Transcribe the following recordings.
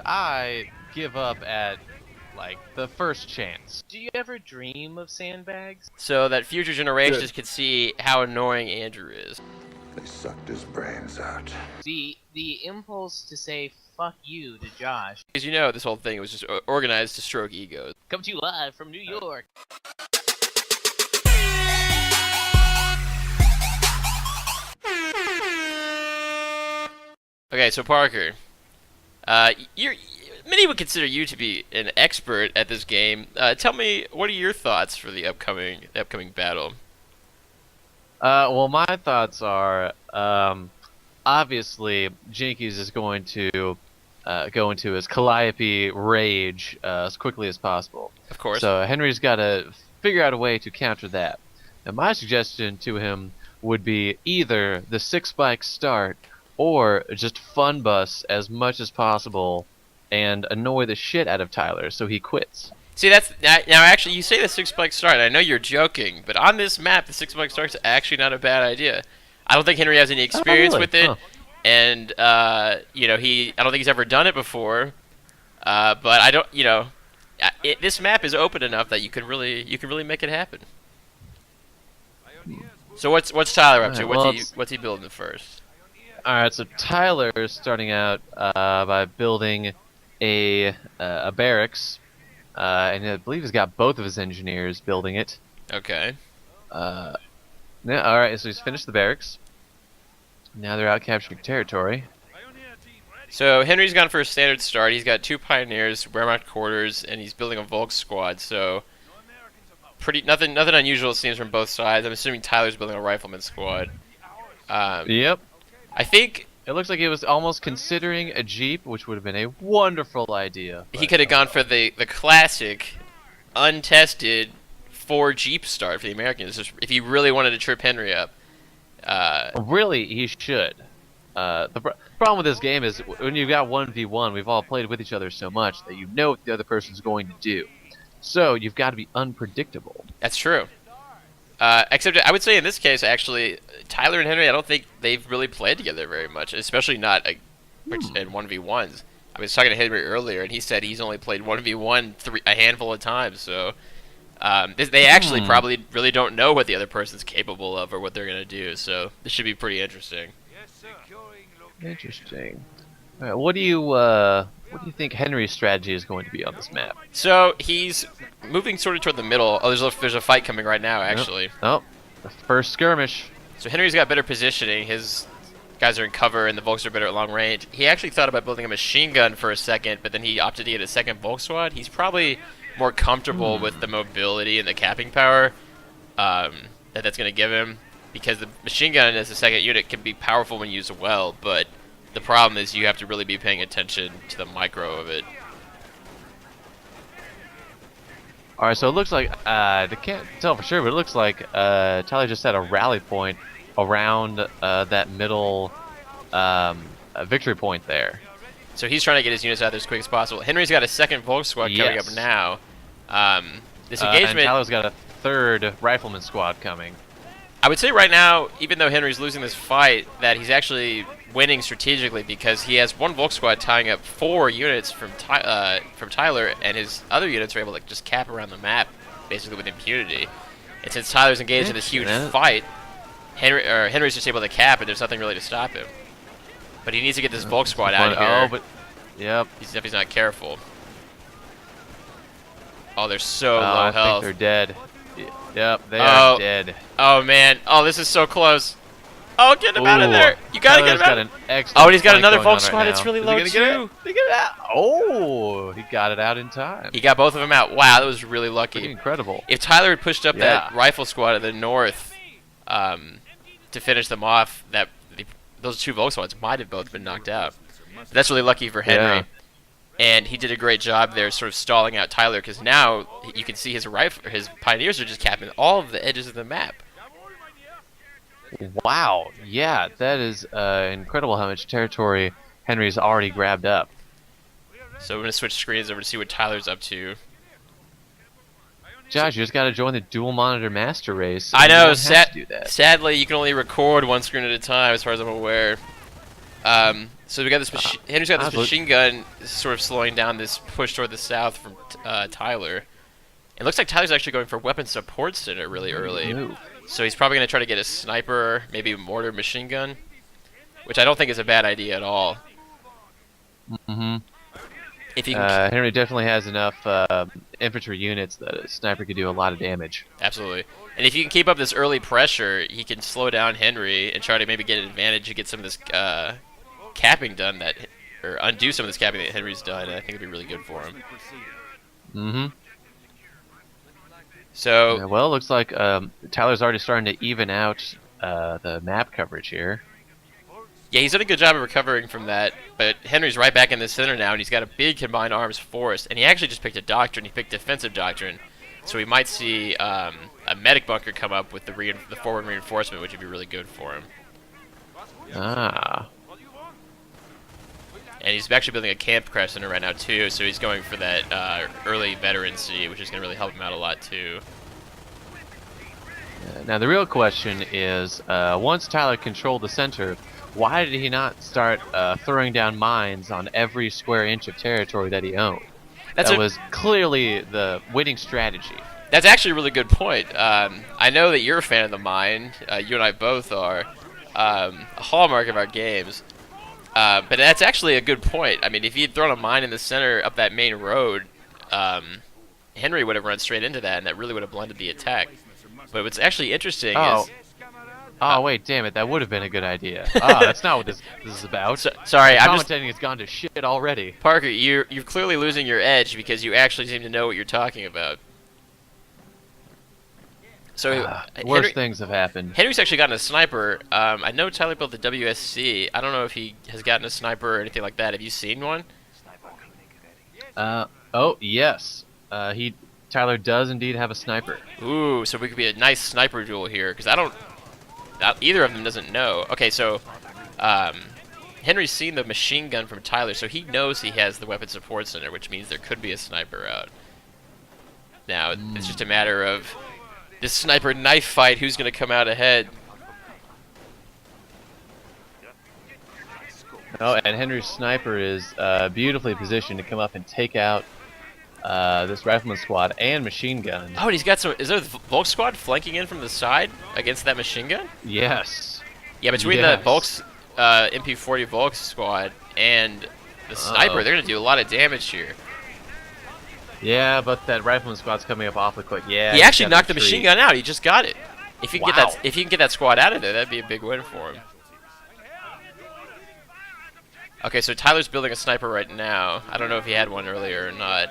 I give up at, like, the first chance. Do you ever dream of sandbags? So that future generations can see how annoying Andrew is. They sucked his brains out. The impulse to say fuck you to Josh. Because you know this whole thing was just organized to stroke egos. Come to you live from New York. Okay, so Parker, many would consider you to be an expert at this game. Tell me, what are your thoughts for the upcoming battle? Well, my thoughts are, obviously, Jenkies is going to go into his Calliope rage as quickly as possible. Of course. So Henry's got to figure out a way to counter that. And my suggestion to him would be either the 6-spike start or just fun bus as much as possible and annoy the shit out of Tyler so he quits. See, that's now actually you say the 6-spike start. I know you're joking, but on this map, the 6-spike start's actually not a bad idea. I don't think Henry has any experience with it, and you know, I don't think he's ever done it before. But I don't, you know, this map is open enough that you can really make it happen. So what's Tyler up to? What's he building first? All right, so Tyler is starting out by building a barracks, and I believe he's got both of his engineers building it. Okay. Yeah. All right, so he's finished the barracks. Now they're out capturing territory. So Henry's gone for a standard start. He's got 2 pioneers, Wehrmacht quarters, and he's building a Volk squad. So nothing unusual it seems from both sides. I'm assuming Tyler's building a rifleman squad. Yep. I think it looks like he was almost considering a Jeep, which would have been a wonderful idea. He could have gone for the classic, untested 4 Jeep start for the Americans if he really wanted to trip Henry up. Really, he should. The problem with this game is when you've got 1v1, we've all played with each other so much that you know what the other person's going to do. So you've got to be unpredictable. That's true. Except I would say in this case, actually, Tyler and Henry, I don't think they've really played together very much, especially not in 1v1s. I was talking to Henry earlier, and he said he's only played 1v1 a handful of times, so they actually probably really don't know what the other person's capable of or what they're going to do, so this should be pretty interesting. Interesting. All right, what do you think Henry's strategy is going to be on this map? So he's moving sort of toward the middle. Oh, there's a fight coming right now, actually. Oh, the first skirmish. So Henry's got better positioning. His guys are in cover, and the Volks are better at long range. He actually thought about building a machine gun for a second, but then he opted to get a second Volk squad. He's probably more comfortable with the mobility and the capping power that's going to give him, because the machine gun as a second unit can be powerful when used well, but the problem is you have to really be paying attention to the micro of it. Alright, so it looks like, I can't tell for sure, but it looks like Tyler just had a rally point around that middle victory point there. So he's trying to get his units out there as quick as possible. Henry's got a second Volk squad coming up now. This engagement... and Tyler's got a 3rd rifleman squad coming. I would say right now, even though Henry's losing this fight, that he's actually winning strategically because he has 1 Volk squad tying up 4 units from Tyler, and his other units are able to just cap around the map, basically with impunity. And since Tyler's engaged in this huge fight, Henry's just able to cap, and there's nothing really to stop him. But he needs to get this Volk squad out of here. Oh, but yep. If he's not careful. Oh, they're so low I health. think they're dead. Yep, they are dead. Oh man! Oh, this is so close. Oh, get him out of there! You gotta get him out. Oh, and he's got another Volk squad. It's really low too. Get it out. Oh, he got it out in time. He got both of them out. Wow, that was really lucky. Pretty incredible. If Tyler had pushed up that rifle squad to the north to finish them off, those 2 Volk squads might have both been knocked out. But that's really lucky for Henry. Yeah. And he did a great job there, sort of stalling out Tyler, because now you can see his pioneers are just capping all of the edges of the map. Wow, yeah, that is incredible how much territory Henry's already grabbed up. So we're going to switch screens over to see what Tyler's up to. Josh, you just got to join the dual monitor master race. I know, sadly you can only record 1 screen at a time as far as I'm aware. So we got this. Henry's got this Absolute- machine gun, sort of slowing down this push toward the south from Tyler. It looks like Tyler's actually going for weapon support center really early. Ooh. So he's probably going to try to get a sniper, maybe a mortar machine gun, which I don't think is a bad idea at all. Mm-hmm. If you can, Henry definitely has enough infantry units that a sniper could do a lot of damage. absolutely. And if you can keep up this early pressure, he can slow down Henry and try to maybe get an advantage and get some of this capping done or undo some of this capping that Henry's done. And I think it'd be really good for him. Mm-hmm. So Yeah, well, it looks like Tyler's already starting to even out the map coverage here. yeah, he's done a good job of recovering from that. But Henry's right back in the center now, and he's got a big combined arms force. And he actually just picked a doctrine. He picked defensive doctrine. So we might see a medic bunker come up with the forward reinforcement, which would be really good for him. Ah. And he's actually building a camp crash center right now too, so he's going for that early veterancy, which is going to really help him out a lot too. Now the real question is, once Tyler controlled the center, why did he not start throwing down mines on every square inch of territory that he owned? That was clearly the winning strategy. That's actually a really good point. I know that you're a fan of the mine. You and I both are. A hallmark of our games. But that's actually a good point. I mean, if he had thrown a mine in the center up that main road, Henry would have run straight into that, and that really would have blended the attack. But what's actually interesting is... Oh, wait, damn it, that would have been a good idea. Oh, that's not what this is about. Sorry, I'm just... Commentating has gone to shit already. Parker, you're clearly losing your edge because you actually seem to know what you're talking about. So Worse things have happened. Henry's actually gotten a sniper. I know Tyler built the WSC. I don't know if he has gotten a sniper or anything like that. Have you seen one? Oh, yes. Tyler does indeed have a sniper. Ooh, so we could be a nice sniper duel here, because either of them doesn't know. Okay, so Henry's seen the machine gun from Tyler, so he knows he has the weapon support center, which means there could be a sniper out. Now, it's just a matter of this sniper knife fight, who's going to come out ahead. Oh, and Henry's sniper is beautifully positioned to come up and take out this rifleman squad and machine gun. Oh, and he's got some... Is there the Volk squad flanking in from the side against that machine gun? Yes. Yeah, between the Volk's MP40 Volk squad and the sniper, they're going to do a lot of damage here. Yeah, but that rifleman squad's coming up awfully quick. Yeah. He actually knocked the machine gun out. He just got it. If you can Wow. if you can get that squad out of there, that'd be a big win for him. Okay, so Tyler's building a sniper right now. I don't know if he had one earlier or not.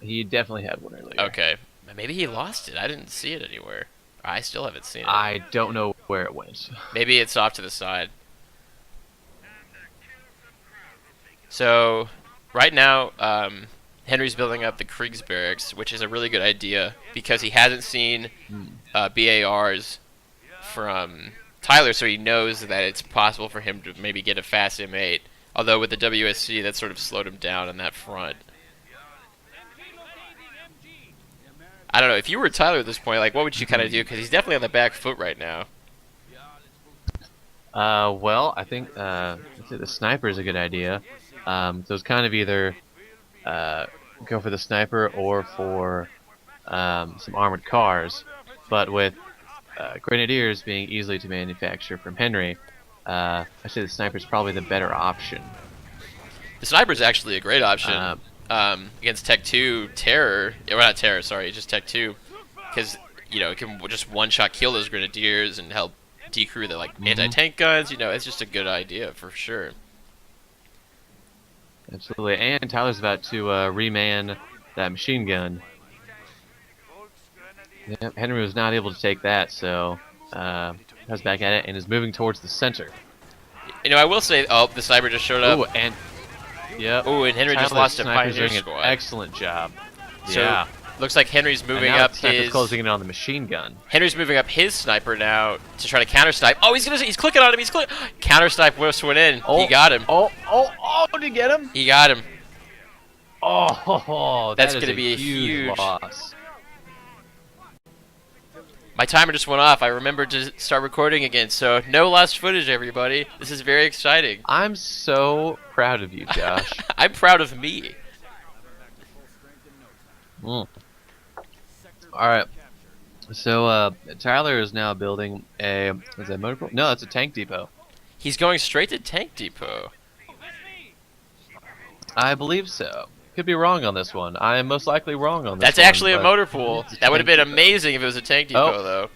He definitely had one earlier. Okay. Maybe he lost it. I didn't see it anywhere. I still haven't seen it. I don't know where it went. Maybe it's off to the side. So, right now, Henry's building up the Kriegsbarracks, which is a really good idea because he hasn't seen BARs from Tyler, so he knows that it's possible for him to maybe get a fast M8. Although with the WSC, that sort of slowed him down on that front. I don't know. If you were Tyler at this point, like, what would you kind of do? Because he's definitely on the back foot right now. Well, I think the sniper is a good idea. So it's kind of either go for the sniper or for some armored cars. But with grenadiers being easily to manufacture from Henry, I say the sniper is probably the better option. The sniper is actually a great option against Tech 2 Terror. Well, not Terror, sorry, just Tech 2. Because, you know, it can just one-shot kill those grenadiers and help decrew the anti-tank guns. You know, it's just a good idea for sure. Absolutely, and Tyler's about to reman that machine gun. Yep, Henry was not able to take that, so was back at it and is moving towards the center. You know, I will say, oh, the sniper just showed up. Ooh, and yep. Ooh, and Henry just Tyler's lost a sniper's Pioneer doing squad. an excellent job. So, yeah. looks like Henry's moving and now up the sniper's his... closing in on the machine gun. Henry's moving up his sniper now to try to counter snipe. Oh, he's clicking on him. He's clicking. Counter snipe just went in. Oh, he got him. Oh, did he get him? He got him. Oh, That's that is gonna be a huge loss. My timer just went off. I remembered to start recording again, so no lost footage, everybody. This is very exciting. I'm so proud of you, Josh. I'm proud of me. All right. So Tyler is now building is that motor pool? No, that's a tank depot. He's going straight to Tank Depot. I believe so. Could be wrong on this one. I am most likely wrong on this That's one. actually a but motor pool. That would have been amazing if it was a Tank Depot, Oh. though.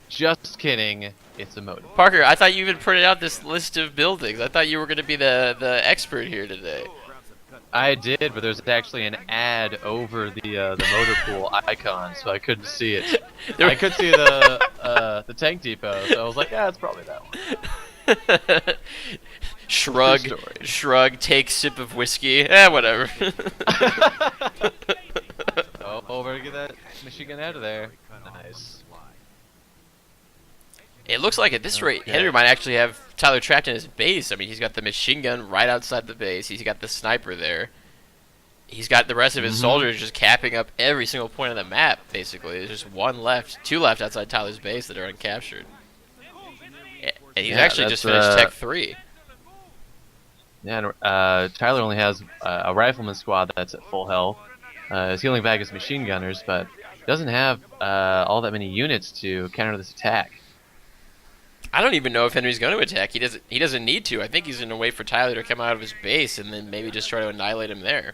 Just kidding. It's a motor pool. Parker, I thought you even printed out this list of buildings. I thought you were going to be the expert here today. I did, but there's actually an ad over the motor pool icon, so I couldn't see it. I could see the tank depot, so I was like, yeah, it's probably that one. Shrug, True story. shrug, take sip of whiskey. Whatever. Oh, better get that machine gun out of there. Nice. It looks like at this rate, Okay. Henry might actually have Tyler trapped in his base. I mean, he's got the machine gun right outside the base. He's got the sniper there. He's got the rest of his soldiers just capping up every single point on the map, basically. There's just two left outside Tyler's base that are uncaptured. And he's Yeah, actually just that's, finished Tech 3. Yeah, and, Tyler only has a rifleman squad that's at full health. He's healing back his machine gunners, but doesn't have all that many units to counter this attack. I don't even know if Henry's going to attack. He doesn't need to. I think he's going to wait for Tyler to come out of his base and then maybe just try to annihilate him there.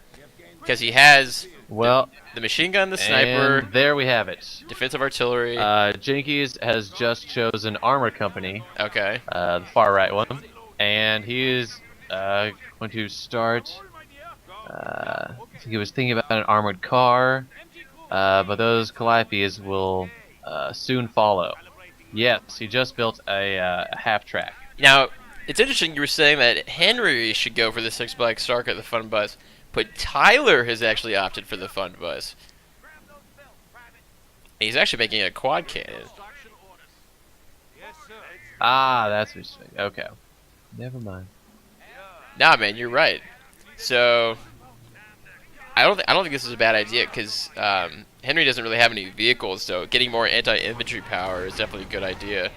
Because he has Well, the machine gun, the sniper, and there we have it. defensive artillery. Jenkies has just chosen Armor Company, Okay. the far right one, and he is going to start. I think he was thinking about an armored car, but those Calipes will soon follow. Yes, he just built a half track. Now, it's interesting you were saying that Henry should go for the 6-black Stark at the Fun Bus, but Tyler has actually opted for the Fun Bus. And he's actually making a quad cannon. Ah, that's what you're saying. Okay, never mind. Nah, man, you're right. So, I don't think this is a bad idea because Henry doesn't really have any vehicles, so getting more anti-infantry power is definitely a good idea.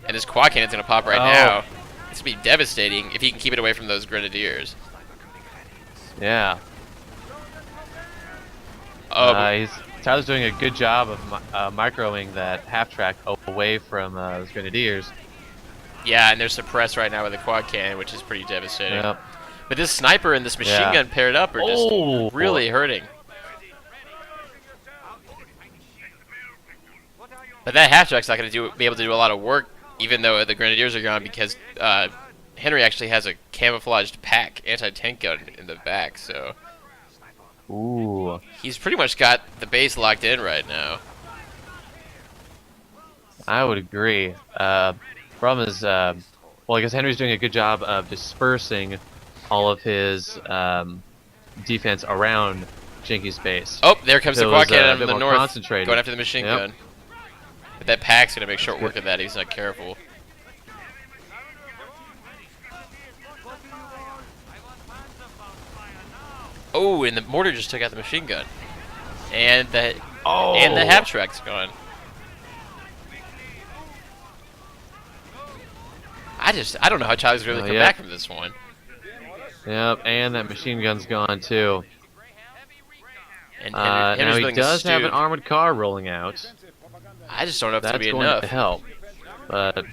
And this quad cannon's gonna pop right now. It's gonna be devastating if he can keep it away from those grenadiers. Yeah. Tyler's doing a good job of microing that half track away from those grenadiers. Yeah, and they're suppressed right now with the quad cannon, which is pretty devastating. Yep. But this sniper and this machine gun paired up are just really hurting. But that half track's not going to be able to do a lot of work, even though the grenadiers are gone, because Henry actually has a camouflaged pack anti-tank gun in the back, so Ooh. he's pretty much got the base locked in right now. I would agree. Problem is, well, I guess Henry's doing a good job of dispersing all of his defense around Jenkies' base. Oh, there comes the So it quad was, a cannon on bit the more north, concentrated. going after the machine Yep. gun. But that pack's going to make short work of that if he's not careful. Oh, and the mortar just took out the machine gun. And the half track's gone. I don't know how Tyler's really come back from this one. Yep, and that machine gun's gone too. And Now Henry's he building does have an stewed. armored car rolling out. I just don't know if That's that'll be going enough. to help. But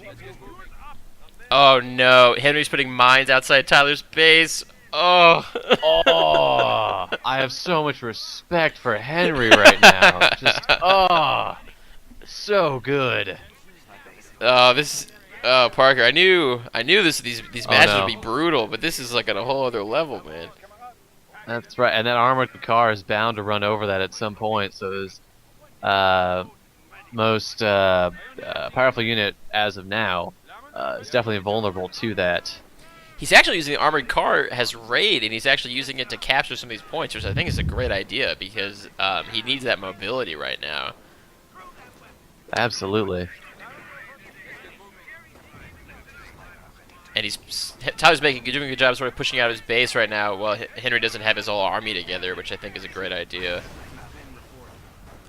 Oh no, Henry's putting mines outside Tyler's base. Oh. oh, I have so much respect for Henry right now. Just so good. Oh, Parker, I knew these matches no. would be brutal, but this is like at a whole other level, man. That's right, and that armored car is bound to run over that at some point. So his most powerful unit as of now is definitely vulnerable to that. He's actually using the armored car as raid, and he's actually using it to capture some of these points, which I think is a great idea because he needs that mobility right now. Absolutely. And Tyler's doing a good job sort of pushing out his base right now while Henry doesn't have his whole army together, which I think is a great idea.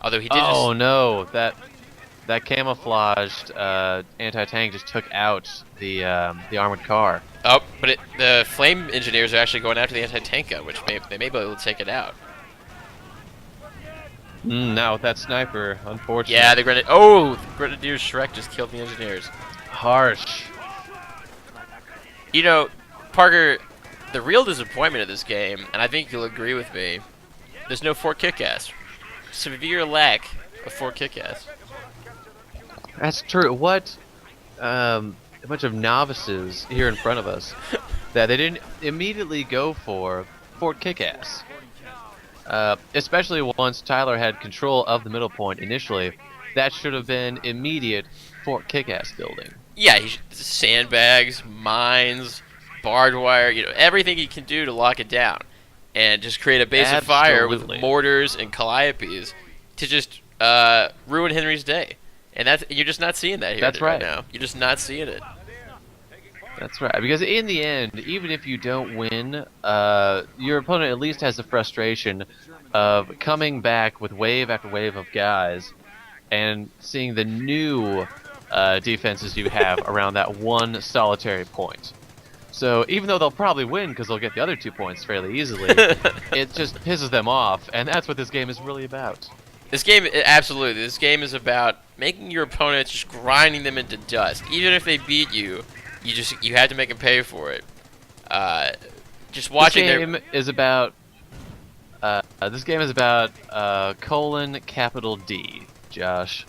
Although he did Oh no, that That camouflaged anti-tank just took out the armored car. Oh, but the flame engineers are actually going after the anti-tank gun, which they may be able to take it out. Now with that sniper, unfortunately. Yeah, the Grenadier Shrek just killed the engineers. Harsh. You know, Parker, the real disappointment of this game, and I think you'll agree with me, there's no Fort Kick-Ass. Severe lack of Fort Kick-Ass. That's true. What a bunch of novices here in front of us that they didn't immediately go for Fort Kick-Ass. Especially once Tyler had control of the middle point initially, that should have been immediate Fort Kick-Ass building. Yeah, sandbags, mines, barbed wire, everything he can do to lock it down. And just create a base of fire with mortars and calliopes to just ruin Henry's day. And you're just not seeing that here right now. You're just not seeing it. That's right, because in the end, even if you don't win, your opponent at least has the frustration of coming back with wave after wave of guys and seeing the new defenses you have around that one solitary point. So even though they'll probably win because they'll get the other 2 points fairly easily, it just pisses them off, and that's what this game is really about. This game is about making your opponents, just grinding them into dust. Even if they beat you, you have to make them pay for it. Just watching this game is about capital D, Josh.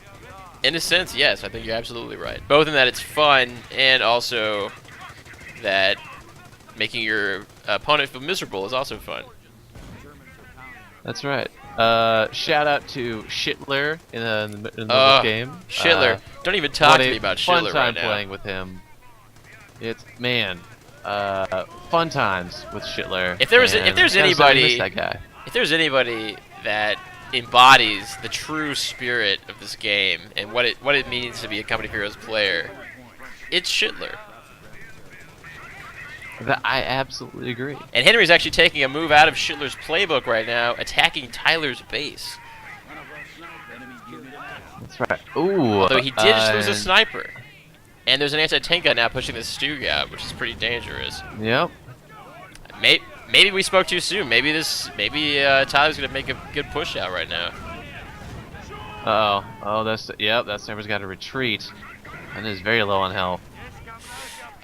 In a sense, yes, I think you're absolutely right. Both in that it's fun and also that making your opponent feel miserable is also fun. That's right. Shout out to Schittler in the middle of the game. Schittler. Don't even talk to me about Schittler right now. Fun time playing with him. It's fun times with Schittler. If there's anybody, that guy. If there's anybody that embodies the true spirit of this game and what it means to be a Company of Heroes player, it's Schittler. I absolutely agree. And Henry's actually taking a move out of Schittler's playbook right now, attacking Tyler's base. That's right. Ooh. Although he did just lose a sniper. And there's an anti-tank gun now pushing the Stug out, which is pretty dangerous. Yep. Maybe we spoke too soon. Maybe Tyler's gonna make a good push out right now. That sniper's got to retreat, and is very low on health.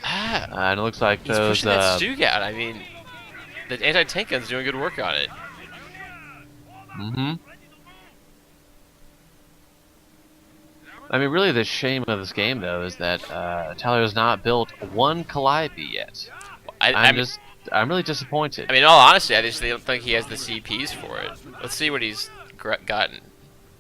And it looks like he's pushing that Stug out. I mean, the anti-tank gun's doing good work on it. Mm-hmm. I mean, really, the shame of this game, though, is that Tyler has not built one Calliope yet. I'm really disappointed. I mean, in all honesty, I just don't think he has the CPs for it. Let's see what he's gotten.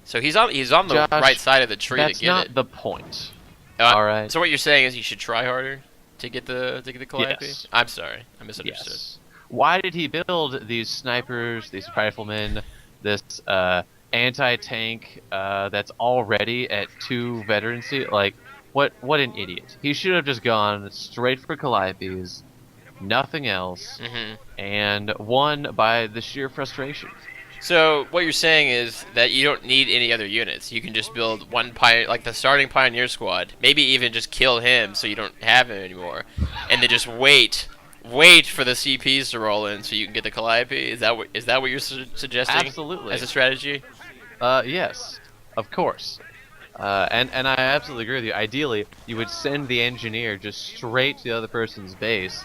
So he's on the right side of the tree to get it. That's not the point. All right. So what you're saying is he should try harder to get the Calliope? Yes. I'm sorry, I misunderstood. Yes. Why did he build these snipers, these riflemen, this anti-tank that's already at 2 veterancy? Like, what an idiot. He should have just gone straight for Calliopes, nothing else, and won by the sheer frustration. So what you're saying is that you don't need any other units. You can just build one like the starting Pioneer squad, maybe even just kill him so you don't have him anymore, and then just wait for the CPs to roll in so you can get the Calliope. Is that what you're suggesting? Absolutely. As a strategy? Yes, of course. And I absolutely agree with you. Ideally, you would send the engineer just straight to the other person's base,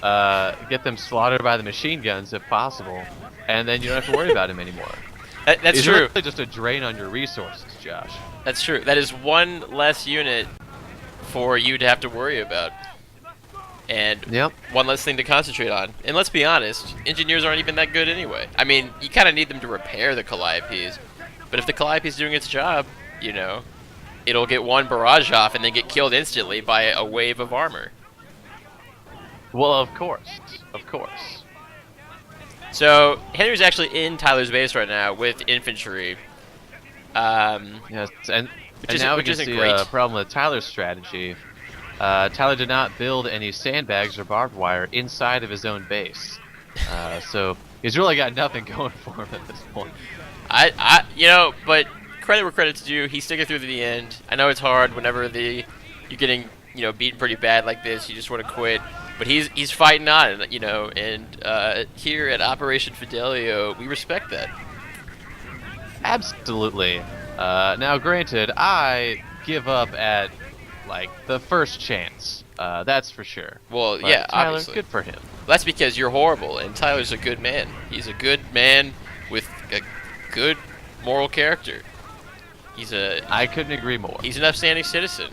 get them slaughtered by the machine guns if possible, and then you don't have to worry about him anymore. That's true. It's really just a drain on your resources, Josh. That's true. That is one less unit for you to have to worry about. And one less thing to concentrate on. And let's be honest, engineers aren't even that good anyway. I mean, you kind of need them to repair the Calliopes. But if the Calliope's doing its job, it'll get one barrage off and then get killed instantly by a wave of armor. Well, of course. Of course. So, Henry's actually in Tyler's base right now with infantry. Yes, and now we can see a problem with Tyler's strategy. Tyler did not build any sandbags or barbed wire inside of his own base. So he's really got nothing going for him at this point. But credit where credit's due. He's sticking through to the end. I know it's hard whenever you're getting beaten pretty bad like this. You just want to quit, but he's fighting on, and here at Operation Fidelio, we respect that. Absolutely. Now, granted, I give up at like the first chance. That's for sure. Well, But yeah, Tyler, obviously. good for him. That's because you're horrible, and Tyler's a good man. He's a good man with a good moral character. I couldn't agree more. He's an upstanding citizen.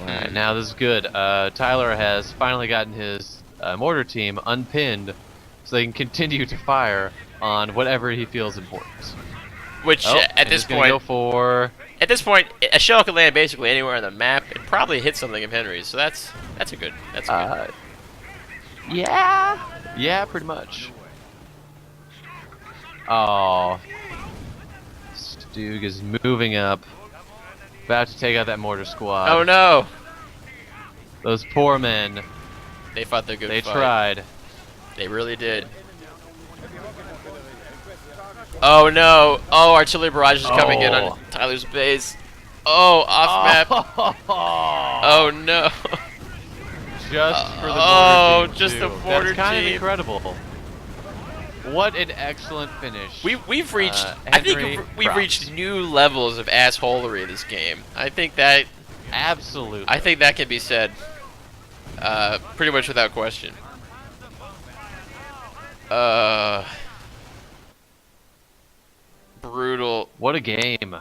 Alright, now this is good. Tyler has finally gotten his mortar team unpinned, so they can continue to fire on whatever he feels important. Which Oh, at and this he's gonna point, go for a shell can land basically anywhere on the map and probably hit something of Henry's. So that's good. yeah, pretty much. Oh, Stug is moving up, about to take out that mortar squad. Oh no! Those poor men. They fought their good They fight. tried. They really did. Oh no! Oh, artillery barrage is coming in on Tyler's base. Oh, off map. Oh no! Just for the mortar team, just too. the mortar That's kind team. of incredible. What an excellent finish. We've reached. I Henry, think we've props. reached new levels of assholery in this game. I think that Absolutely. can be said. Pretty much without question. Brutal. What a game.